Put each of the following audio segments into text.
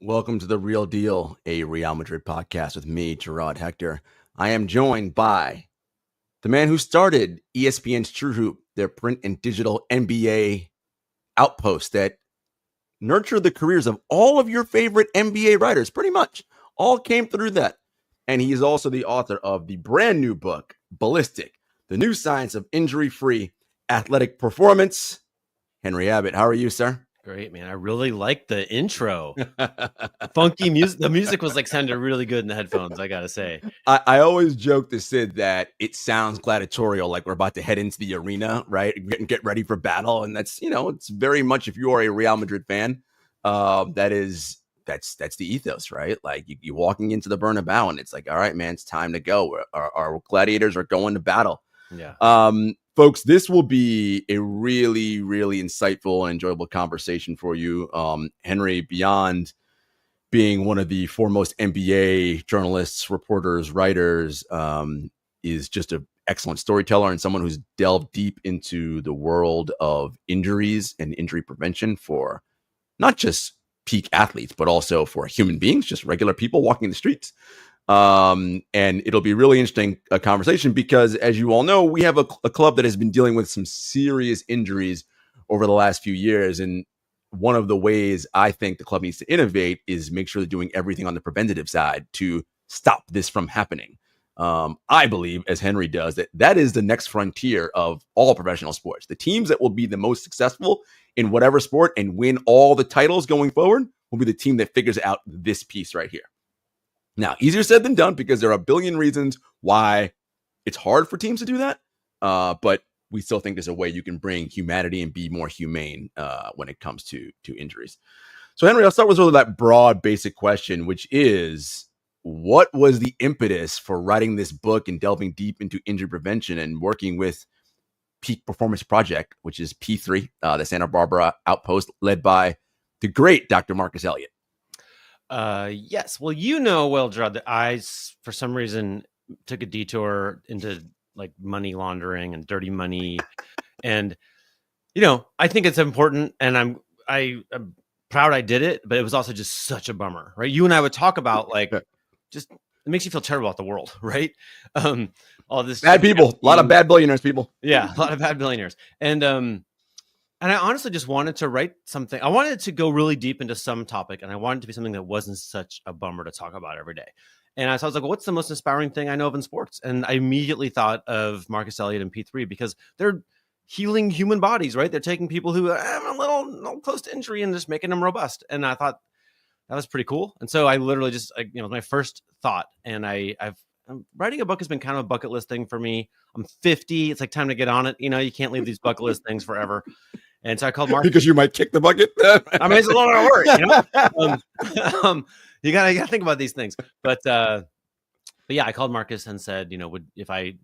Welcome to The Real Deal, a Real Madrid podcast with me, Jarod Hector. I am joined by the man who started ESPN's TrueHoop, their print and digital NBA outpost that nurtured the careers of all of your favorite NBA writers, pretty much. All came through that. And he is also the author of the brand new book, Ballistic, the new science of injury-free athletic performance. Henry Abbott, how are you, sir? Great, man. I really like the intro. Funky music. The music was sounded really good in the headphones, I got to say. I always joke to Sid that it sounds gladiatorial, like we're about to head into the arena, right? Get ready for battle. And that's, it's very much, if you are a Real Madrid fan, that's the ethos, right? Like you walking into the Bernabeu and it's like, all right, man, it's time to go. Our gladiators are going to battle. Yeah. Folks, this will be a really, really insightful and enjoyable conversation for you. Henry, beyond being one of the foremost NBA journalists, reporters, writers, is just an excellent storyteller and someone who's delved deep into the world of injuries and injury prevention for not just peak athletes, but also for human beings, just regular people walking the streets. And it'll be really interesting conversation because, as you all know, we have a club that has been dealing with some serious injuries over the last few years. And one of the ways I think the club needs to innovate is make sure they're doing everything on the preventative side to stop this from happening. I believe, as Henry does, that is the next frontier of all professional sports. The teams that will be the most successful in whatever sport and win all the titles going forward will be the team that figures out this piece right here. Now, easier said than done because there are a billion reasons why it's hard for teams to do that. But we still think there's a way you can bring humanity and be more humane when it comes to injuries. So, Henry, I'll start with sort of that broad, basic question, which is, what was the impetus for writing this book and delving deep into injury prevention and working with Peak Performance Project, which is P3, the Santa Barbara outpost led by the great Dr. Marcus Elliott? Yes. Well, Jarod, that I, for some reason, took a detour into money laundering and dirty money. And, I think it's important and I'm proud I did it, but it was also just such a bummer, right? You and I would talk about just, it makes you feel terrible about the world, right? All this bad people, a lot of bad billionaires people. Yeah. A lot of bad billionaires. And I honestly just wanted to write something. I wanted to go really deep into some topic, and I wanted it to be something that wasn't such a bummer to talk about every day. And so I was like, well, what's the most inspiring thing I know of in sports? And I immediately thought of Marcus Elliott and P3 because they're healing human bodies, right? They're taking people who are a little close to injury and just making them robust. And I thought that was pretty cool. And so I literally just, my first thought. And writing a book has been kind of a bucket list thing for me. I'm 50. It's time to get on it. You can't leave these bucket list things forever. And so I called Marcus. Because you might kick the bucket. I mean, it's a lot of work, you gotta think about these things. But yeah, I called Marcus and said, if I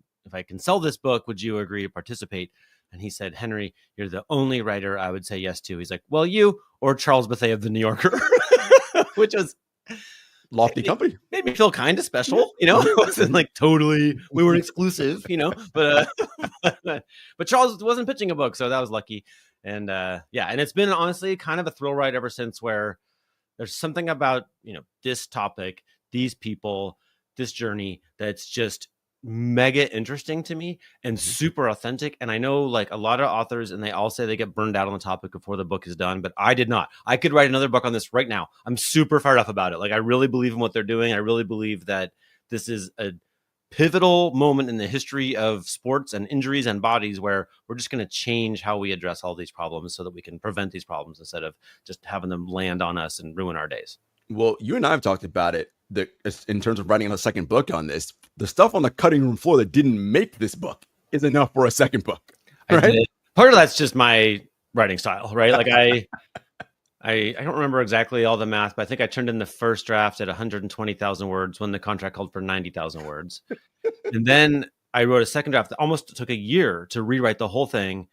can sell this book, would you agree to participate? And he said, Henry, you're the only writer I would say yes to. He's like, well, you or Charles Bethea of the New Yorker, which was lofty company. Made me feel kind of special, It wasn't totally we were exclusive, but Charles wasn't pitching a book, so that was lucky. And and it's been honestly kind of a thrill ride ever since, where there's something about this topic, these people, this journey that's just mega interesting to me and super authentic. And I know a lot of authors, and they all say they get burned out on the topic before the book is done, but I did not. I could write another book on this right now. I'm super fired up about it. I really believe in what they're doing. I really believe that this is a pivotal moment in the history of sports and injuries and bodies, where we're just going to change how we address all these problems so that we can prevent these problems instead of just having them land on us and ruin our days. Well, you and I have talked about it in terms of writing a second book on this. The stuff on the cutting room floor that didn't make this book is enough for a second book. Right? Part of that's just my writing style, right? I don't remember exactly all the math, but I think I turned in the first draft at 120,000 words when the contract called for 90,000 words. And then I wrote a second draft that almost took a year to rewrite the whole thing.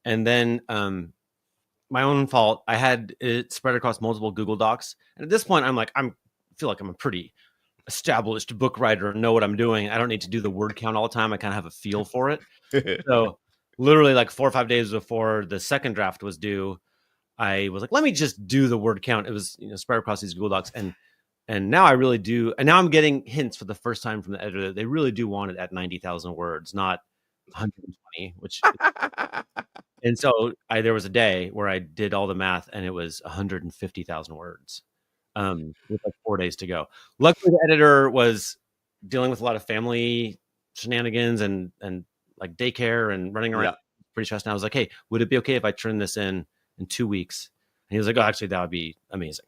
And then my own fault, I had it spread across multiple Google Docs. And at this point, I feel like I'm a pretty established book writer and know what I'm doing. I don't need to do the word count all the time. I kind of have a feel for it. So literally 4 or 5 days before the second draft was due, I was like, let me just do the word count. It was, spread across these Google Docs. And now I really do. And now I'm getting hints for the first time from the editor that they really do want it at 90,000 words, not 120, and so there was a day where I did all the math and it was 150,000 words, with like 4 days to go. Luckily, the editor was dealing with a lot of family shenanigans and like daycare and running around pretty stressed. And I was like, hey, would it be okay if I turn this in 2 weeks? And he was like, oh, actually, that would be amazing.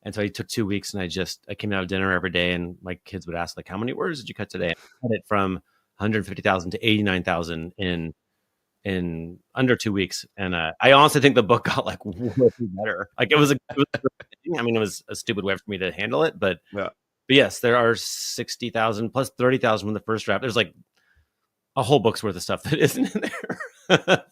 And so he took 2 weeks, and I came out of dinner every day, and my kids would ask, like, how many words did you cut today? I cut it from 150,000 to 89,000 in under 2 weeks. And I honestly think the book got like way better. Like it was a stupid way for me to handle it, but yes, there are 60,000 plus 30,000 from the first draft. There's like a whole book's worth of stuff that isn't in there.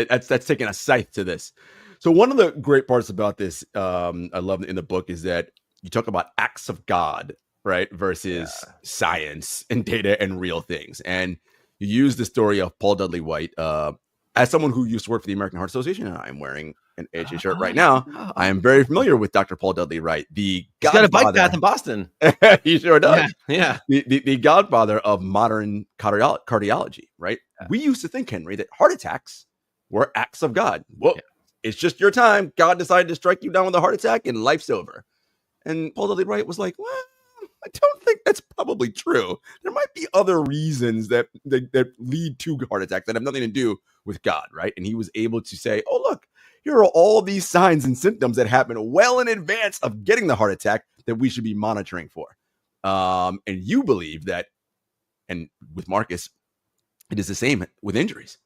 That's taking a scythe to this. So one of the great parts about this, I love in the book, is that you talk about acts of God, right, versus science and data and real things. And you use the story of Paul Dudley White. As someone who used to work for the American Heart Association, and I'm wearing an AHA shirt right now, I am very familiar with Dr. Paul Dudley Wright, the godfather. He's got a bike path in Boston. He sure does. Yeah. The godfather of modern cardiology, right? Yeah. We used to think, Henry, that heart attacks were acts of God. Well, it's just your time. God decided to strike you down with a heart attack and life's over. And Paul Dudley Wright was like, well, I don't think that's probably true. There might be other reasons that lead to heart attacks that have nothing to do with God, right? And he was able to say, oh, look, here are all these signs and symptoms that happen well in advance of getting the heart attack that we should be monitoring for. And you believe that, and with Marcus, it is the same with injuries.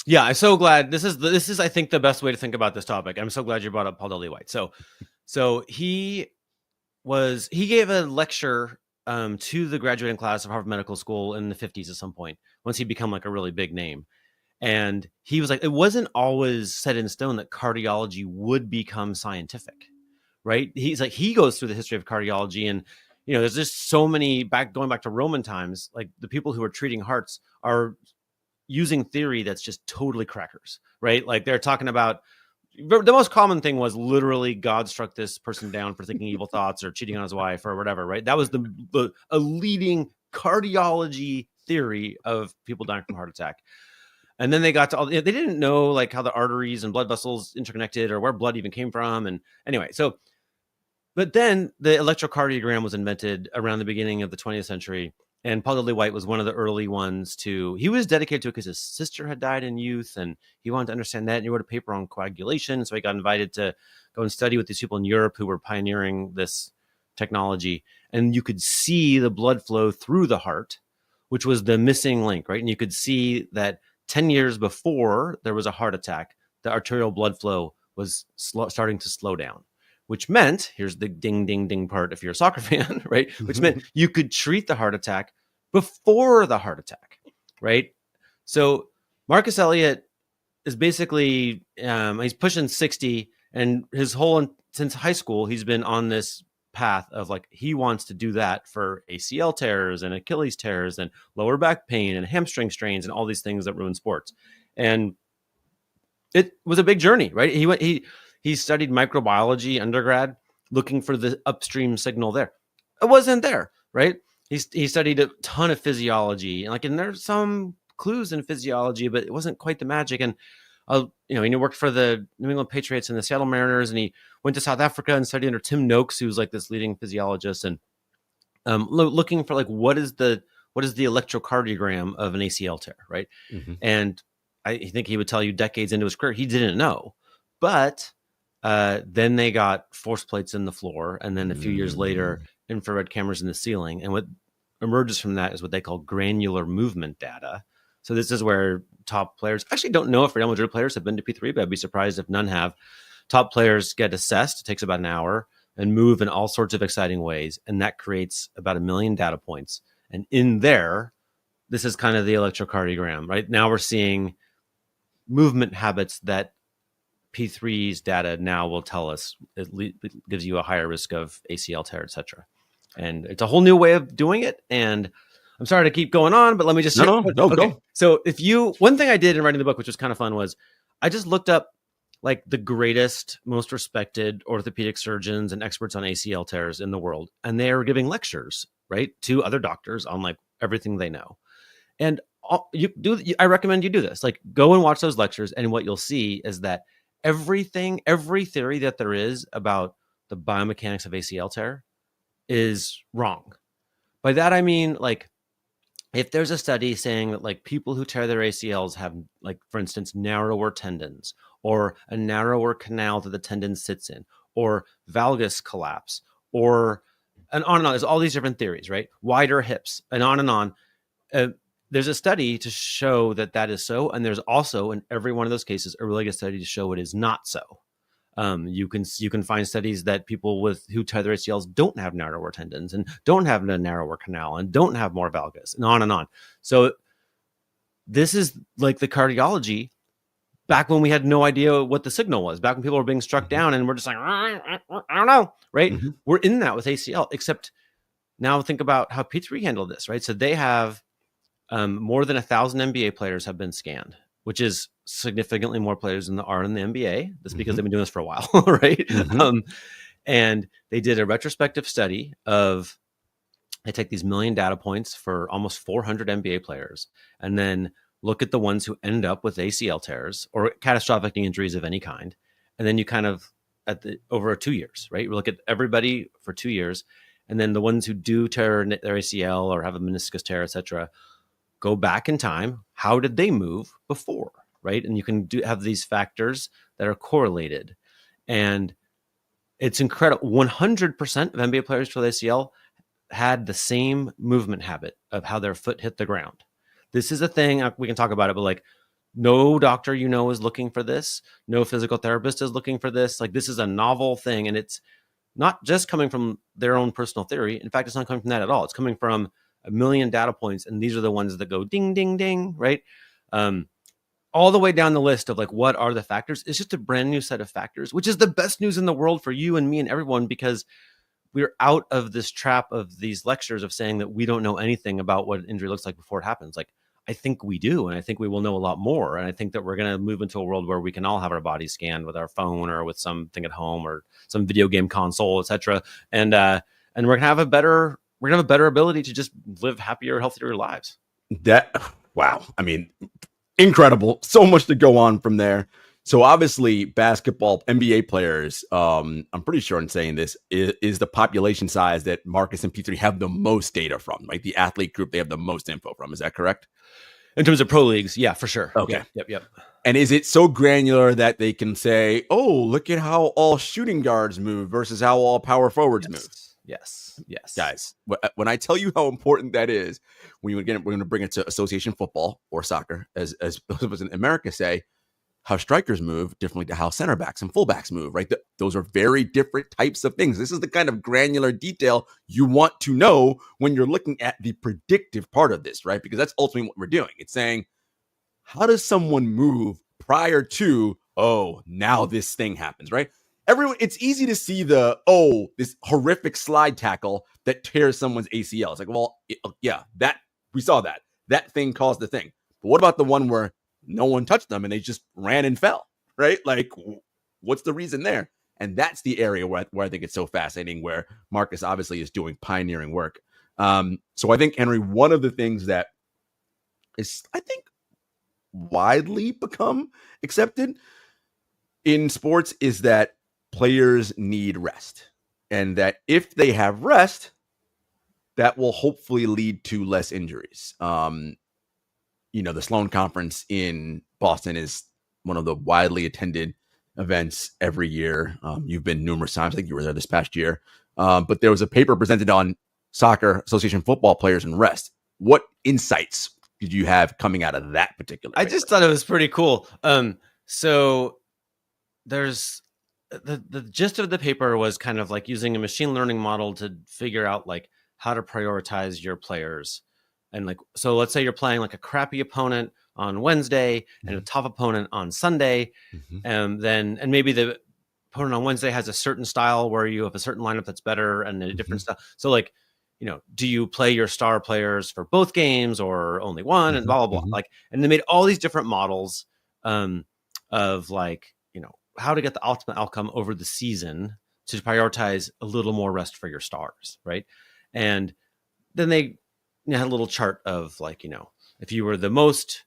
Yeah, I'm so glad. This is I think the best way to think about this topic. I'm so glad you brought up Paul Dudley White. So he gave a lecture to the graduating class of Harvard Medical School in the 50s at some point, once he'd become like a really big name. And he was like, it wasn't always set in stone that cardiology would become scientific, right? He's like, he goes through the history of cardiology, and there's just so many going back to Roman times, like the people who are treating hearts are using theory that's just totally crackers, right? Like they're talking about, the most common thing was literally God struck this person down for thinking evil thoughts or cheating on his wife or whatever, right? That was a leading cardiology theory of people dying from heart attack. And then they got to they didn't know like how the arteries and blood vessels interconnected or where blood even came from. And anyway, but then the electrocardiogram was invented around the beginning of the 20th century. And Paul Dudley White was one of the early ones he was dedicated to it because his sister had died in youth and he wanted to understand that. And he wrote a paper on coagulation. So he got invited to go and study with these people in Europe who were pioneering this technology. And you could see the blood flow through the heart, which was the missing link, right? And you could see that 10 years before there was a heart attack, the arterial blood flow was starting to slow down, which meant, here's the ding, ding, ding part if you're a soccer fan, right? Which meant you could treat the heart attack before the heart attack, right? So Marcus Elliott is basically, he's pushing 60, and since high school, he's been on this path of like, he wants to do that for ACL tears and Achilles tears and lower back pain and hamstring strains and all these things that ruin sports. And it was a big journey, right? He studied microbiology undergrad, looking for the upstream signal there. It wasn't there, right? He studied a ton of physiology, and there's some clues in physiology, but it wasn't quite the magic. And he worked for the New England Patriots and the Seattle Mariners, and he went to South Africa and studied under Tim Noakes, who's like this leading physiologist, and looking for like what is the electrocardiogram of an ACL tear, right? Mm-hmm. And I think he would tell you decades into his career he didn't know, but then they got force plates in the floor, and then a few years later, infrared cameras in the ceiling, and what emerges from that is what they call granular movement data. So this is where top players, actually don't know if Real Madrid players have been to P3, but I'd be surprised if none have. Top players get assessed. It takes about an hour and move in all sorts of exciting ways. And that creates about 1 million data points. And in there, this is kind of the electrocardiogram, right? Now we're seeing movement habits that P3's data now will tell us. It gives you a higher risk of ACL tear, et cetera. And it's a whole new way of doing it. And I'm sorry to keep going on, but let me just no, okay. Go. So one thing I did in writing the book, which was kind of fun, was I just looked up like the greatest, most respected orthopedic surgeons and experts on ACL tears in the world, and they are giving lectures, right, to other doctors on like everything they know. And I recommend you do this. Like, go and watch those lectures, and what you'll see is that every theory that there is about the biomechanics of ACL tear is wrong. By that I mean, like, if there's a study saying that like people who tear their ACLs have, like, for instance, narrower tendons, or a narrower canal that the tendon sits in, or valgus collapse, or and on and on. There's all these different theories, right? Wider hips, and on and on. There's a study to show that that is so, and there's also, in every one of those cases, a really good study to show it is not so. You can find studies that people who tear their ACLs don't have narrower tendons, and don't have a narrower canal, and don't have more valgus, and on and on. So this is like the cardiology back when we had no idea what the signal was, back when people were being struck down, and we're just like, I don't know, right? We're in that with ACL, except now think about how P3 handled this, right? So they have more than 1,000 NBA players have been scanned, which is significantly more players than there are in the NBA. That's because they've been doing this for a while, right? And they did a retrospective study of, they take these million data points for almost 400 NBA players, and then look at the ones who end up with ACL tears or catastrophic knee injuries of any kind. And then you kind of, over 2 years, right? We look at everybody for 2 years, and then the ones who do tear their ACL or have a meniscus tear, etc., go back in time. How did they move before, right? And you can have these factors that are correlated. And it's incredible. 100% of NBA players with ACL had the same movement habit of how their foot hit the ground. This is a thing, we can talk about it, but like, no doctor is looking for this. No physical therapist is looking for this. Like, this is a novel thing, and it's not just coming from their own personal theory. In fact, it's not coming from that at all. It's coming from a million data points, and these are the ones that go ding, ding, ding, right? All the way down the list of like, what are the factors? It's just a brand new set of factors, which is the best news in the world for you and me and everyone, because we're out of this trap of these lectures of saying that we don't know anything about what an injury looks like before it happens. Like, I think we do, and I think we will know a lot more. And I think that we're going to move into a world where we can all have our bodies scanned with our phone or with something at home or some video game console, etc. And we're going to have a better ability to just live happier, healthier lives. Wow. I mean, incredible. So much to go on from there. So obviously basketball, NBA players, I'm pretty sure in saying this, is the population size that Marcus and P3 have the most data from, like the athlete group they have the most info from. Is that correct? In terms of pro leagues, yeah, for sure. Okay. Yeah, yep. And is it so granular that they can say, oh, look at how all shooting guards move versus how all power forwards move? Yes. Guys, when I tell you how important that is, we're going to bring it to association football or soccer, as those of us in America say, how strikers move differently to how center backs and fullbacks move, right? Those are very different types of things. This is the kind of granular detail you want to know when you're looking at the predictive part of this, right? Because that's ultimately what we're doing. It's saying, how does someone move prior to, oh, now this thing happens, right? It's easy to see this horrific slide tackle that tears someone's ACL. It's like, well, we saw that. That thing caused the thing. But what about the one where no one touched them and they just ran and fell, right? Like, what's the reason there? And that's the area where I think it's so fascinating, where Marcus obviously is doing pioneering work. So I think, Henry, one of the things that is, I think, widely become accepted in sports is that players need rest, and that if they have rest, that will hopefully lead to less injuries. The Sloan Conference in Boston is one of the widely attended events every year. You've been numerous times. I think you were there this past year. But there was a paper presented on soccer association football players and rest. What insights did you have coming out of that particular paper? I just thought it was pretty cool. So there's the gist of the paper was kind of like using a machine learning model to figure out like how to prioritize your players. And like, so let's say you're playing like a crappy opponent on Wednesday and a tough opponent on Sunday. And maybe the opponent on Wednesday has a certain style where you have a certain lineup that's better and a different style. So like, do you play your star players for both games or only one, and blah, blah, blah. Like, and they made all these different models of like, how to get the ultimate outcome over the season to prioritize a little more rest for your stars, right? And then they had a little chart of like, if you were the most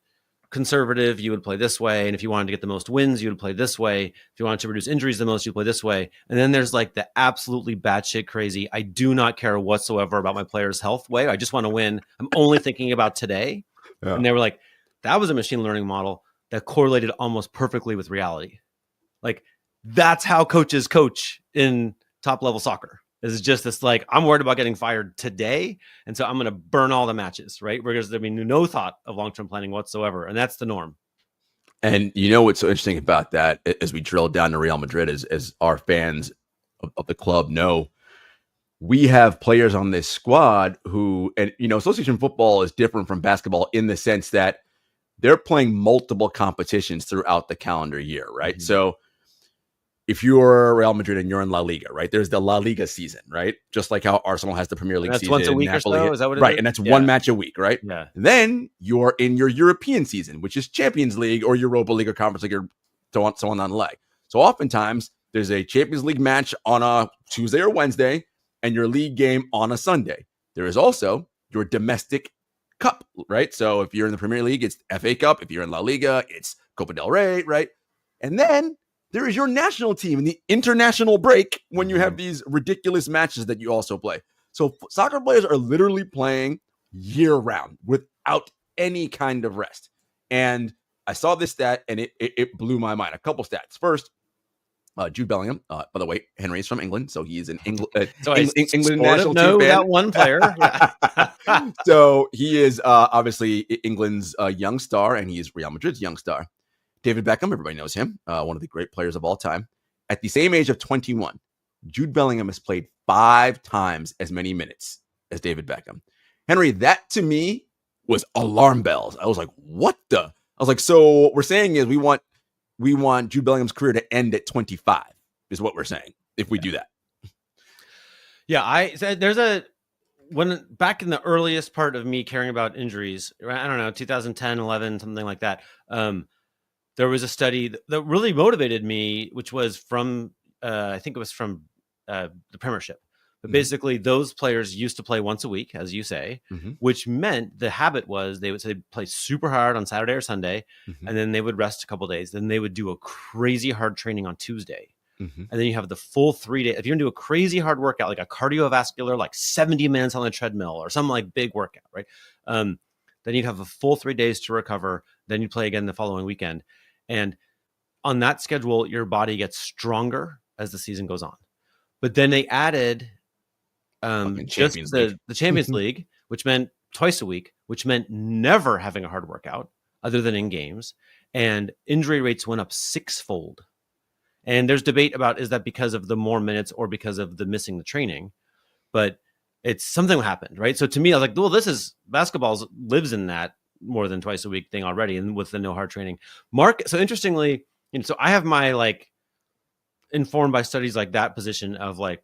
conservative, you would play this way. And if you wanted to get the most wins, you would play this way. If you wanted to reduce injuries the most, you play this way. And then there's like the absolutely batshit crazy, I do not care whatsoever about my players' health way. I just want to win. I'm only thinking about today. Yeah. And they were like, that was a machine learning model that correlated almost perfectly with reality. Like, that's how coaches coach in top level soccer. Is just this like, I'm worried about getting fired today. And so I'm going to burn all the matches, right? Whereas there'd be no thought of long-term planning whatsoever. And that's the norm. And what's so interesting about that, as we drill down to Real Madrid, is as our fans of the club know, we have players on this squad who, and association football is different from basketball in the sense that they're playing multiple competitions throughout the calendar year, right? Mm-hmm. So if you're Real Madrid and you're in La Liga, right, there's the La Liga season, right? Just like how Arsenal has the Premier League season. That's once a week Napoli, or so? Is that what it right, is? And that's one match a week, right? Yeah. And then you're in your European season, which is Champions League or Europa League or Conference League or so on the leg. So oftentimes there's a Champions League match on a Tuesday or Wednesday and your league game on a Sunday. There is also your domestic cup, right? So if you're in the Premier League, it's FA Cup. If you're in La Liga, it's Copa del Rey, right? And then there is your national team in the international break when you have these ridiculous matches that you also play. So soccer players are literally playing year round without any kind of rest. And I saw this stat and it blew my mind. A couple stats. First, Jude Bellingham. By the way, Henry is from England, so he is an England national team fan. That one player. So he is obviously England's young star, and he is Real Madrid's young star. David Beckham, everybody knows him, one of the great players of all time. At the same age of 21, Jude Bellingham has played 5 times as many minutes as David Beckham. Henry, that to me was alarm bells. I was like, what the? I was like, so what we're saying is we want Jude Bellingham's career to end at 25 is what we're saying if we do that. Yeah, when back in the earliest part of me caring about injuries, I don't know, 2010, 11, something like that. There was a study that really motivated me, which was from, I think it was from the Premiership. But basically, those players used to play once a week, as you say, which meant the habit was they would play super hard on Saturday or Sunday, and then they would rest a couple of days. Then they would do a crazy hard training on Tuesday. And then you have the full 3 days. If you're going to do a crazy hard workout, like a cardiovascular, like 70 minutes on the treadmill or some like big workout, right? Then you'd have a full 3 days to recover. Then you play again the following weekend. And on that schedule, your body gets stronger as the season goes on. But then they added just the Champions League, which meant twice a week, which meant never having a hard workout other than in games. And injury rates went up 6-fold. And there's debate about, is that because of the more minutes or because of the missing the training? But it's something happened, right? So to me, I was like, well, basketball lives in that more than twice a week thing already, and with the no hard training. So interestingly, so I have my like informed by studies like that position of like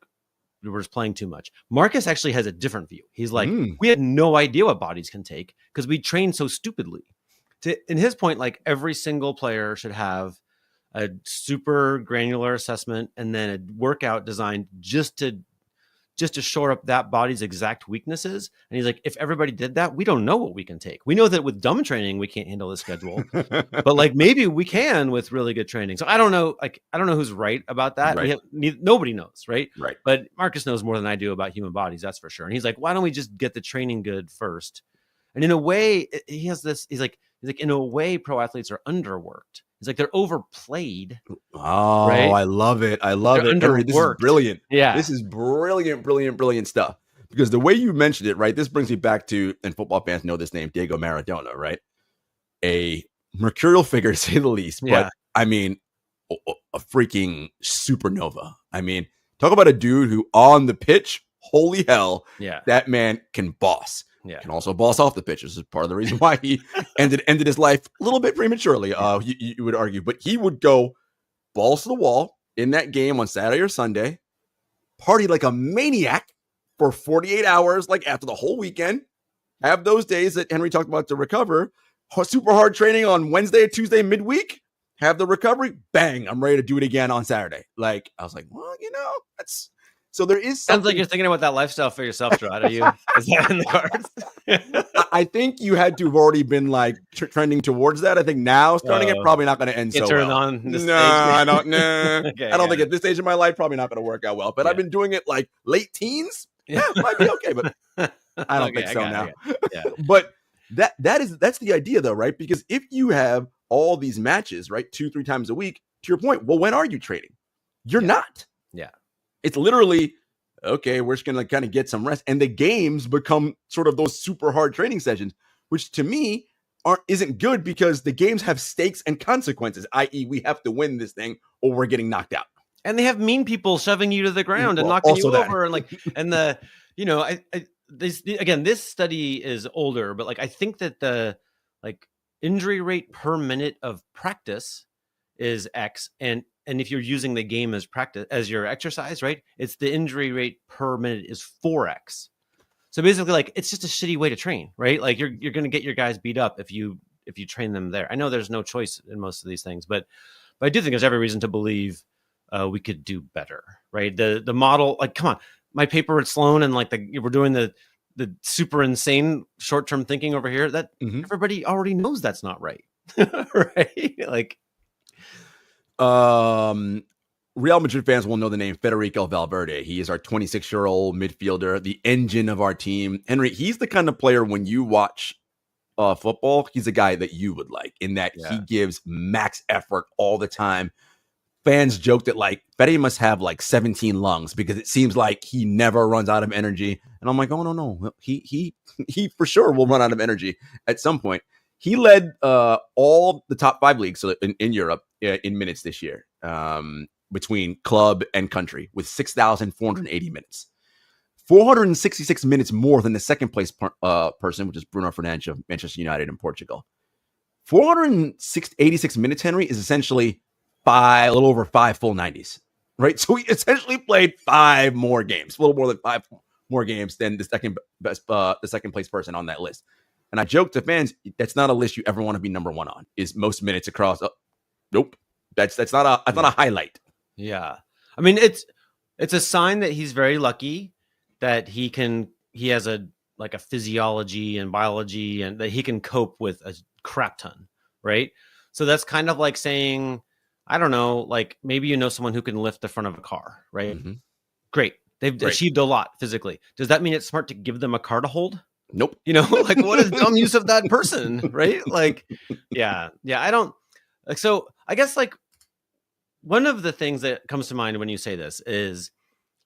we're just playing too much. Marcus actually has a different view. He's like, we had no idea what bodies can take because we train so stupidly. In his point, like every single player should have a super granular assessment and then a workout designed just to shore up that body's exact weaknesses. And he's like, if everybody did that, we don't know what we can take. We know that with dumb training, we can't handle the schedule, but like maybe we can with really good training. So I don't know. Like, I don't know who's right about that. Right. Nobody knows. Right. But Marcus knows more than I do about human bodies. That's for sure. And he's like, why don't we just get the training good first? And in a way he has this, he's like, in a way pro athletes are underworked. He's like, they're overplayed. Oh, right? I love it. I love it. Henry, this is brilliant. Yeah. This is brilliant stuff. Because the way you mentioned it, right, this brings me back to, and football fans know this name, Diego Maradona, right? A mercurial figure, to say the least. But, I mean, a freaking supernova. I mean, talk about a dude who on the pitch, holy hell, that man can boss. Yeah. Can also boss off the pitch. This is part of the reason why he ended his life a little bit prematurely, you would argue. But he would go balls to the wall in that game on Saturday or Sunday, party like a maniac for 48 hours, like after the whole weekend, have those days that Henry talked about to recover, super hard training on Wednesday, Tuesday, midweek, have the recovery, bang, I'm ready to do it again on Saturday. Like, I was like, well, that's so there is something. Sounds like you're thinking about that lifestyle for yourself, Jarod. Are you? Is that in the cards? I think you had to have already been like trending towards that. I think now starting it, probably not going to end so turn well. on this no, stage. I don't. Nah, Okay, I don't think at this stage of my life, probably not going to work out well. But I've been doing it like late teens. Yeah, might be okay, but I don't think so now. Yeah. But that's the idea, though, right? Because if you have all these matches, right, 2-3 times a week, to your point, well, when are you training? You're not. Yeah. It's literally, okay, we're just going to kind of get some rest. And the games become sort of those super hard training sessions, which to me isn't good because the games have stakes and consequences, i.e. we have to win this thing or we're getting knocked out. And they have mean people shoving you to the ground and knocking you over. And this study is older, but like, I think that the injury rate per minute of practice is X. And if you're using the game as practice, as your exercise, right, it's the injury rate per minute is 4X. So basically, like, it's just a shitty way to train, right? Like you're going to get your guys beat up if you train them there. I know there's no choice in most of these things, but I do think there's every reason to believe we could do better, right? The model, like, come on, my paper at Sloan and like we're doing the super insane short-term thinking over here that everybody already knows that's not right. Right? Like, Real Madrid fans will know the name Federico Valverde. He is our 26-year-old midfielder, the engine of our team. Henry, he's the kind of player when you watch football, he's a guy that you would like in that he gives max effort all the time. Fans joke that like Fede must have like 17 lungs because it seems like he never runs out of energy. And I'm like, oh no, he for sure will run out of energy at some point. He led all the top 5 leagues in Europe in minutes this year, between club and country, with 6,480 minutes. 466 minutes more than the second place person, which is Bruno Fernandes of Manchester United in Portugal. 486 minutes, Henry, is essentially a little over 5 full 90s, right? So he essentially played 5 more games, a little more than 5 more games than the second place person on that list. And I joke to fans, that's not a list you ever want to be number 1 on, is most minutes across. Nope. That's not a highlight. Yeah. I mean, it's a sign that he's very lucky that he has a physiology and biology and that he can cope with a crap ton. Right. So that's kind of like saying, I don't know, like maybe someone who can lift the front of a car. Right. Mm-hmm. Great. They've achieved a lot physically. Does that mean it's smart to give them a car to hold? Nope. Like what is dumb use of that person? Right. Like, yeah. I don't like, so I guess like one of the things that comes to mind when you say this is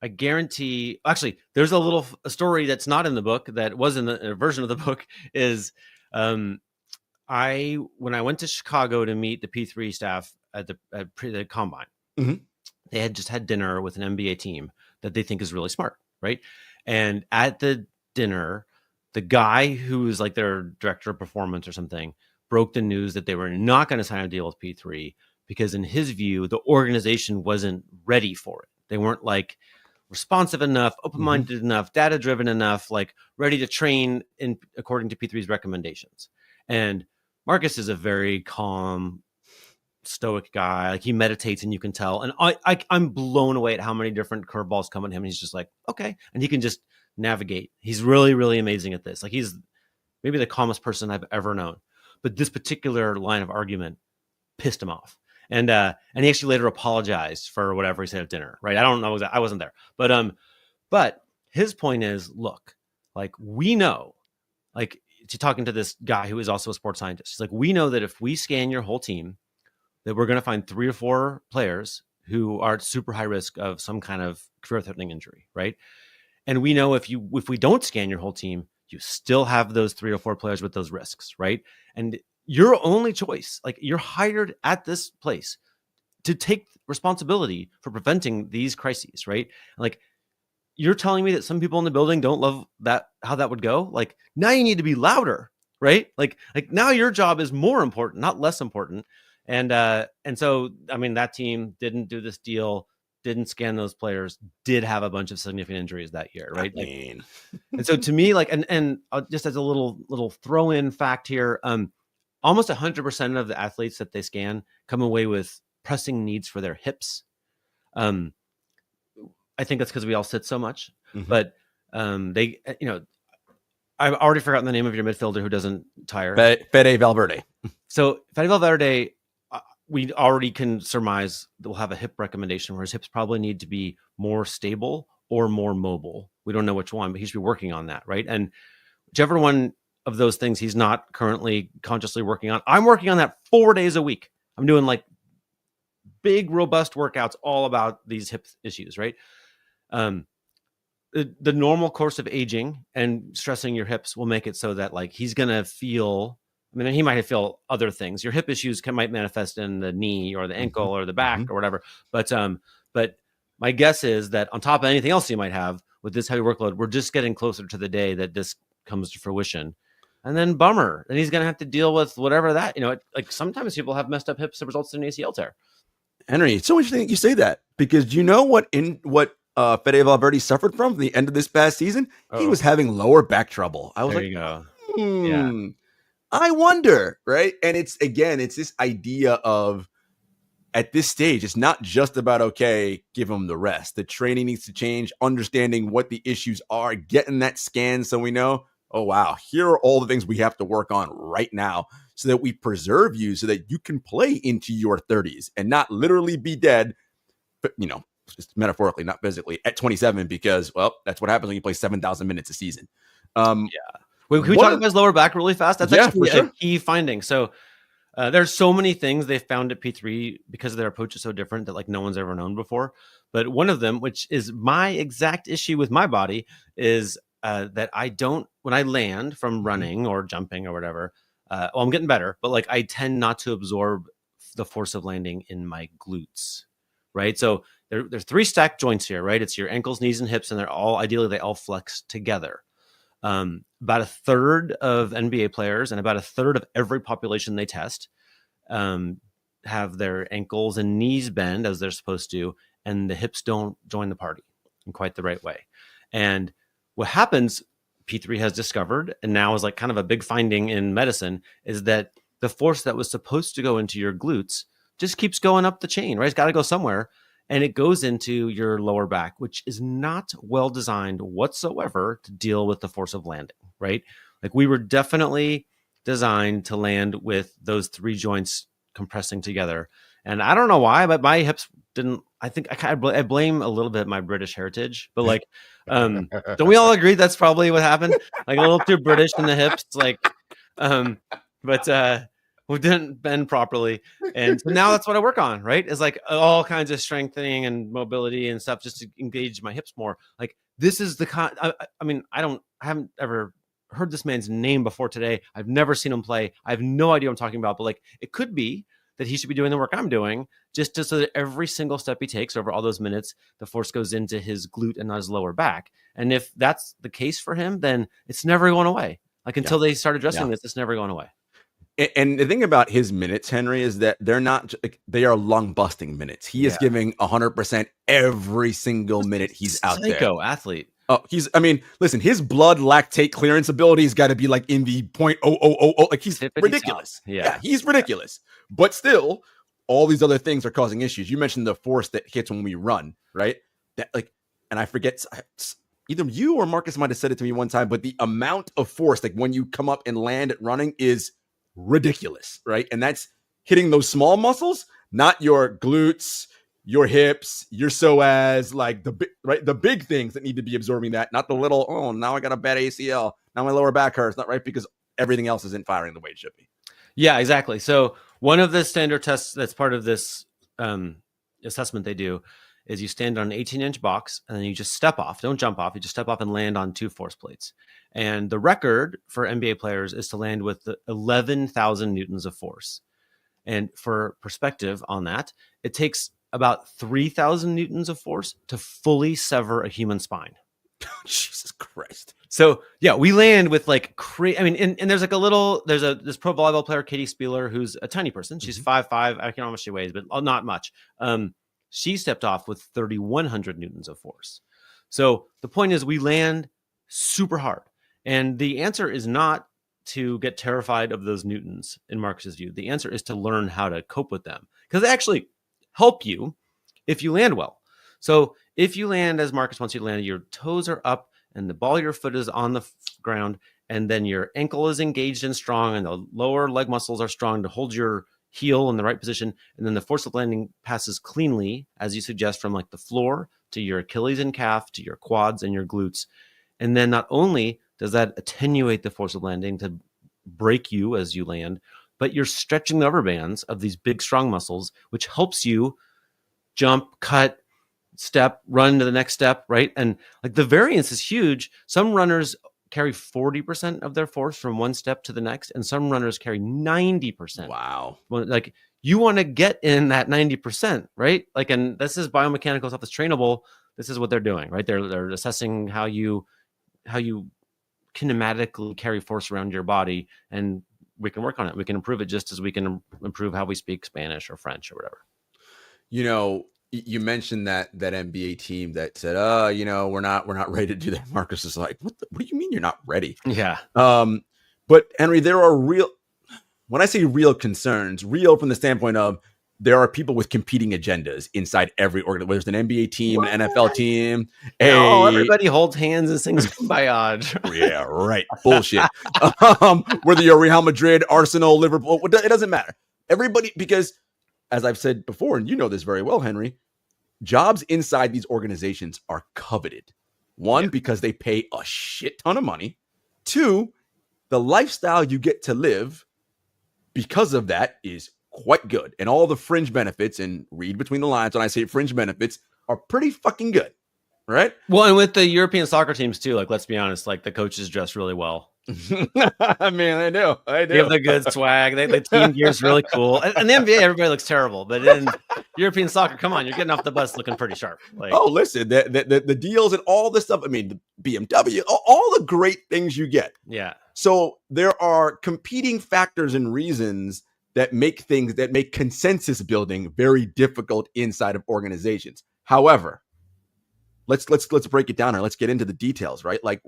I guarantee, actually, there's a story that's not in the book that was in the version of the book is when I went to Chicago to meet the P3 staff at the combine, they had just had dinner with an NBA team that they think is really smart. Right. And at the dinner, the guy who's like their director of performance or something broke the news that they were not going to sign a deal with P3 because in his view, the organization wasn't ready for it. They weren't like responsive enough, open-minded enough, data-driven enough, like ready to train according to P3's recommendations. And Marcus is a very calm, stoic guy. Like he meditates and you can tell. And I'm blown away at how many different curveballs come at him. And he's just like, okay. And he can just navigate. He's really, really amazing at this. Like he's maybe the calmest person I've ever known. But this particular line of argument pissed him off. And he actually later apologized for whatever he said at dinner, right? I don't know. I wasn't there. But his point is, look, like we know, like to talking to this guy who is also a sports scientist, he's like, we know that if we scan your whole team, that we're going to find 3 or 4 players who are at super high risk of some kind of career-threatening injury, right? And we know if we don't scan your whole team, you still have those 3 or 4 players with those risks, right? And your only choice, like you're hired at this place to take responsibility for preventing these crises, right? Like you're telling me that some people in the building don't love that, how that would go. Like now you need to be louder, right? Like now your job is more important, not less important. And so, I mean, that team didn't do this deal, didn't scan those players, did have a bunch of significant injuries that year, right? And so to me, like, and just as a little throw in fact here, almost 100% of the athletes that they scan come away with pressing needs for their hips. I think that's because we all sit so much, but they, I've already forgotten the name of your midfielder who doesn't tire. Fede Valverde. So Fede Valverde, we already can surmise that we'll have a hip recommendation where his hips probably need to be more stable or more mobile. We don't know which one, but he should be working on that, right? And whichever one of those things he's not currently consciously working on, I'm working on that 4 days a week. I'm doing like big, robust workouts all about these hip issues, right? The normal course of aging and stressing your hips will make it so that like he's going to feel, I mean, he might feel other things. Your hip issues might manifest in the knee or the ankle or the back or whatever. But my guess is that on top of anything else you might have with this heavy workload, we're just getting closer to the day that this comes to fruition. And then bummer. And he's going to have to deal with whatever that, like sometimes people have messed up hips that results in an ACL tear. Henry, it's so interesting that you say that, because you know what Fede Valverde suffered from the end of this past season? He was having lower back trouble. I was there like, you go. Yeah. I wonder, right? And it's this idea of, at this stage, it's not just about, okay, give him the rest. The training needs to change, understanding what the issues are, getting that scan so we know, oh, wow, here are all the things we have to work on right now so that we preserve you so that you can play into your 30s and not literally be dead, but, just metaphorically, not physically, at 27, because, well, that's what happens when you play 7,000 minutes a season. Wait, can we talk about his lower back really fast? That's actually a key finding. So there's so many things they found at P3 because their approach is so different that like no one's ever known before. But one of them, which is my exact issue with my body, is that I don't, when I land from running or jumping or whatever, I'm getting better, but like I tend not to absorb the force of landing in my glutes, right? So there's 3 stacked joints here, right? It's your ankles, knees, and hips, and they all flex together. About a third of NBA players and about a third of every population they test have their ankles and knees bend as they're supposed to, and the hips don't join the party in quite the right way. And what happens, P3 has discovered, and now is like kind of a big finding in medicine, is that the force that was supposed to go into your glutes just keeps going up the chain, right? It's got to go somewhere. And it goes into your lower back, which is not well designed whatsoever to deal with the force of landing, right? Like we were definitely designed to land with those 3 joints compressing together. And I don't know why, but my hips didn't. I think I blame a little bit my British heritage, but like, don't we all agree that's probably what happened? Like a little too British in the hips, like, but we didn't bend properly. And so now that's what I work on, right? Is like all kinds of strengthening and mobility and stuff just to engage my hips more. Like this is the I haven't ever heard this man's name before today. I've never seen him play. I have no idea what I'm talking about, but like it could be that he should be doing the work I'm doing just so that every single step he takes over all those minutes, the force goes into his glute and not his lower back. And if that's the case for him, then it's never going away. Like until they start addressing this, it's never going away. And the thing about his minutes, Henry, is that they are lung busting minutes. He is giving 100% every single minute he's out there. Psycho athlete. Oh, listen, his blood lactate clearance ability has got to be like in the 0.0000. Like he's ridiculous. Yeah, he's ridiculous. But still, all these other things are causing issues. You mentioned the force that hits when we run, right? That and I forget, either you or Marcus might have said it to me one time, but the amount of force, like when you come up and land at running, is ridiculous, right? And that's hitting those small muscles, not your glutes, your hips, your psoas, like the big things that need to be absorbing that, not the little, oh, now I got a bad ACL, now my lower back hurts, not right, because everything else isn't firing the way it should be. Yeah, exactly. So one of the standard tests that's part of this assessment they do is you stand on an 18-inch box and then you just step off. Don't jump off. You just step off and land on 2 force plates. And the record for NBA players is to land with 11,000 newtons of force. And for perspective on that, it takes about 3,000 newtons of force to fully sever a human spine. Jesus Christ. So yeah, we land with like crazy. I mean, and there's like this pro volleyball player, Katie Spieler, who's a tiny person. She's 5'5". I can't know how much she weighs, but not much. She stepped off with 3,100 newtons of force. So the point is we land super hard. And the answer is not to get terrified of those newtons in Marcus's view? The answer is to learn how to cope with them, because they actually help you if you land well. So if you land as Marcus wants you to land, your toes are up and the ball of your foot is on the ground, and then your ankle is engaged and strong, and the lower leg muscles are strong to hold your heel in the right position, and then the force of landing passes cleanly, as you suggest, from like the floor to your Achilles and calf to your quads and your glutes. And then not only does that attenuate the force of landing to break you as you land, but you're stretching the rubber bands of these big, strong muscles, which helps you jump, cut, step, run to the next step, right? And like the variance is huge. Some runners carry 40% of their force from one step to the next, and some runners carry 90%. Wow. Well, like you want to get in that 90%, right? Like, and this is biomechanical stuff that's trainable. This is what they're doing, right? They're assessing how you kinematically carry force around your body, and we can work on it. We can improve it just as we can improve how we speak Spanish or French or whatever. You know, you mentioned that NBA team that said, you know, we're not ready to do that. Marcus is like, what do you mean you're not ready? Yeah. But Henry, there are when I say real concerns, real from the standpoint of there are people with competing agendas inside every organization, whether it's an NBA team, an NFL team. Everybody holds hands and sings Kumbaya. Yeah, right. Bullshit. Whether you're Real Madrid, Arsenal, Liverpool, it doesn't matter. Everybody, because as I've said before, and you know this very well, Henry, jobs inside these organizations are coveted. One, because they pay a shit ton of money. Two, the lifestyle you get to live because of that is quite good. And all the fringe benefits, and read between the lines when I say fringe benefits, are pretty fucking good. Right? Well, and with the European soccer teams too, like, let's be honest, like the coaches dress really well. I mean, I do. They have the good swag. The team gear is really cool. And the NBA, everybody looks terrible. But in European soccer, come on, you're getting off the bus looking pretty sharp. Like, oh, listen, the deals and all this stuff. I mean, the BMW, all the great things you get. Yeah. So there are competing factors and reasons that make consensus building very difficult inside of organizations. However, let's break it down and let's get into the details, right? Like,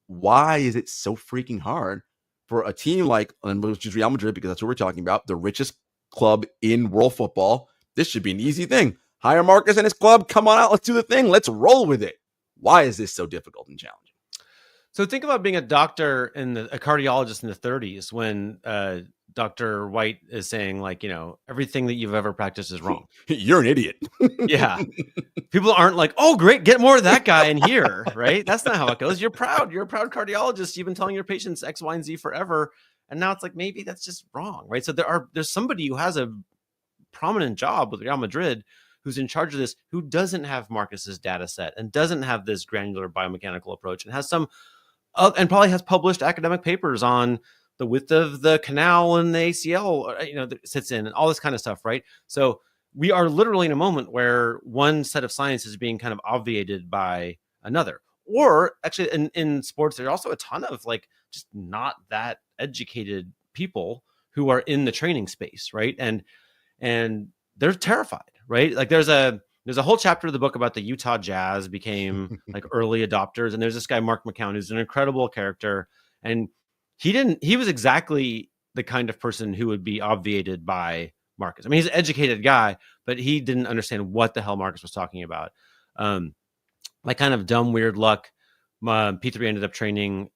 why is it so freaking hard for a team like, which is Real Madrid, because that's what we're talking about, the richest club in world football? This should be an easy thing. Hire Marcus and his club. Come on out. Let's do the thing. Let's roll with it. Why is this so difficult and challenging? So think about being a doctor and a cardiologist in the 30s when Dr. White is saying, like, you know, everything that you've ever practiced is wrong. You're an idiot. Yeah. People aren't like, oh, great, get more of that guy in here, right? That's not how it goes. You're proud. You're a proud cardiologist. You've been telling your patients X, Y, and Z forever. And now it's like, maybe that's just wrong, right? So there's somebody who has a prominent job with Real Madrid who's in charge of this, who doesn't have Marcus's data set and doesn't have this granular biomechanical approach, and has some and probably has published academic papers on the width of the canal and the ACL, you know, that sits in, and all this kind of stuff, right? So we are literally in a moment where one set of science is being kind of obviated by another. Or actually in sports, there's also a ton of like just not that educated people who are in the training space, right? And they're terrified, right? Like there's a whole chapter of the book about the Utah Jazz became like early adopters. And there's this guy, Mark McCown, who's an incredible character. And he was exactly the kind of person who would be obviated by Marcus. I mean, he's an educated guy, but he didn't understand what the hell Marcus was talking about. Like kind of dumb, weird luck. P3 ended up training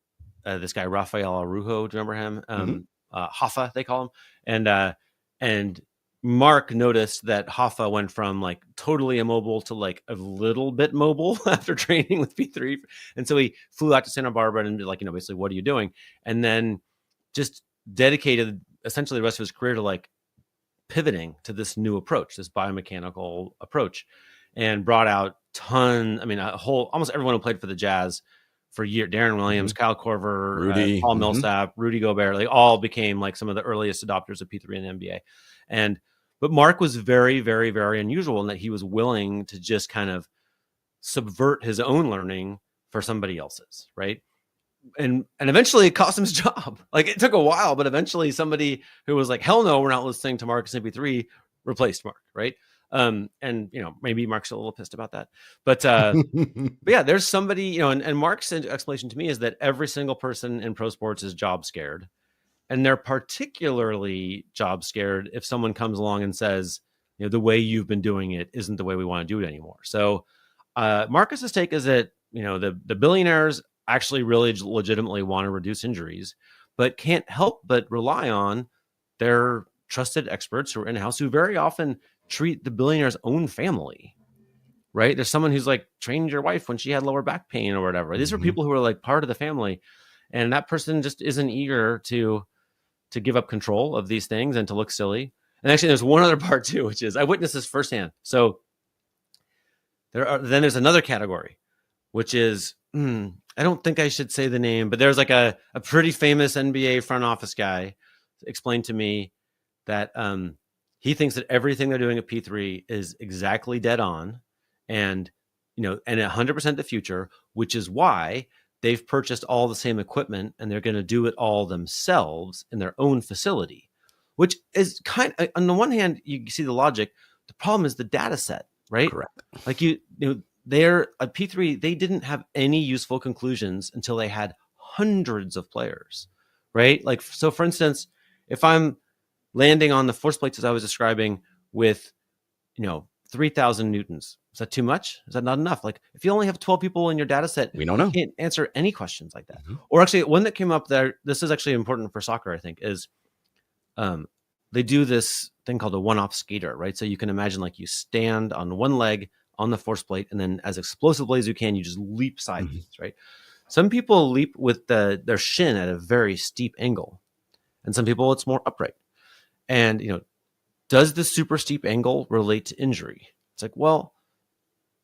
this guy, Rafael Arujo. Do you remember him? Hoffa, they call him. And Mark noticed that Hoffa went from like totally immobile to like a little bit mobile after training with P3. And so he flew out to Santa Barbara and be like, you know, basically, what are you doing? And then just dedicated essentially the rest of his career to like pivoting to this new approach, this biomechanical approach, and brought out almost everyone who played for the Jazz for a year, Darren Williams, Kyle Korver, Rudy, Paul Millsap, Rudy Gobert, like all became like some of the earliest adopters of P3 in the NBA. But Mark was very, very, very unusual in that he was willing to just kind of subvert his own learning for somebody else's, right? And eventually it cost him his job. Like it took a while, but eventually somebody who was like, hell no, we're not listening to Marcus MP3 replaced Mark, right? And maybe Mark's a little pissed about that, but yeah, there's somebody, and Mark's explanation to me is that every single person in pro sports is job scared, and they're particularly job scared if someone comes along and says, the way you've been doing it isn't the way we want to do it anymore. So Marcus's take is that, the billionaires actually really legitimately want to reduce injuries, but can't help but rely on their trusted experts who are in-house, who very often treat the billionaire's own family, right? There's someone who's like trained your wife when she had lower back pain or whatever. These are people who are like part of the family, and that person just isn't eager to give up control of these things and to look silly. And actually, there's one other part too, which is I witnessed this firsthand. So then there's another category, which is I don't think I should say the name, but there's like a pretty famous NBA front office guy explained to me that he thinks that everything they're doing at P3 is exactly dead on, and 100% the future, which is why they've purchased all the same equipment and they're going to do it all themselves in their own facility, which is kind of, on the one hand, you see the logic. The problem is the data set, right? Correct. Like they're at P3, they didn't have any useful conclusions until they had hundreds of players, right? Like, so for instance, if I'm landing on the force plates as I was describing with, 3,000 newtons, is that too much? Is that not enough? Like, if you only have 12 people in your data set, we don't know. You can't answer any questions like that. Or actually, one that came up there, this is actually important for soccer, I think, is they do this thing called a one-off skater, right? So you can imagine like you stand on one leg on the force plate, and then as explosively as you can, you just leap sideways, right? Some people leap with their shin at a very steep angle, and some people it's more upright. And does the super steep angle relate to injury? It's like, well,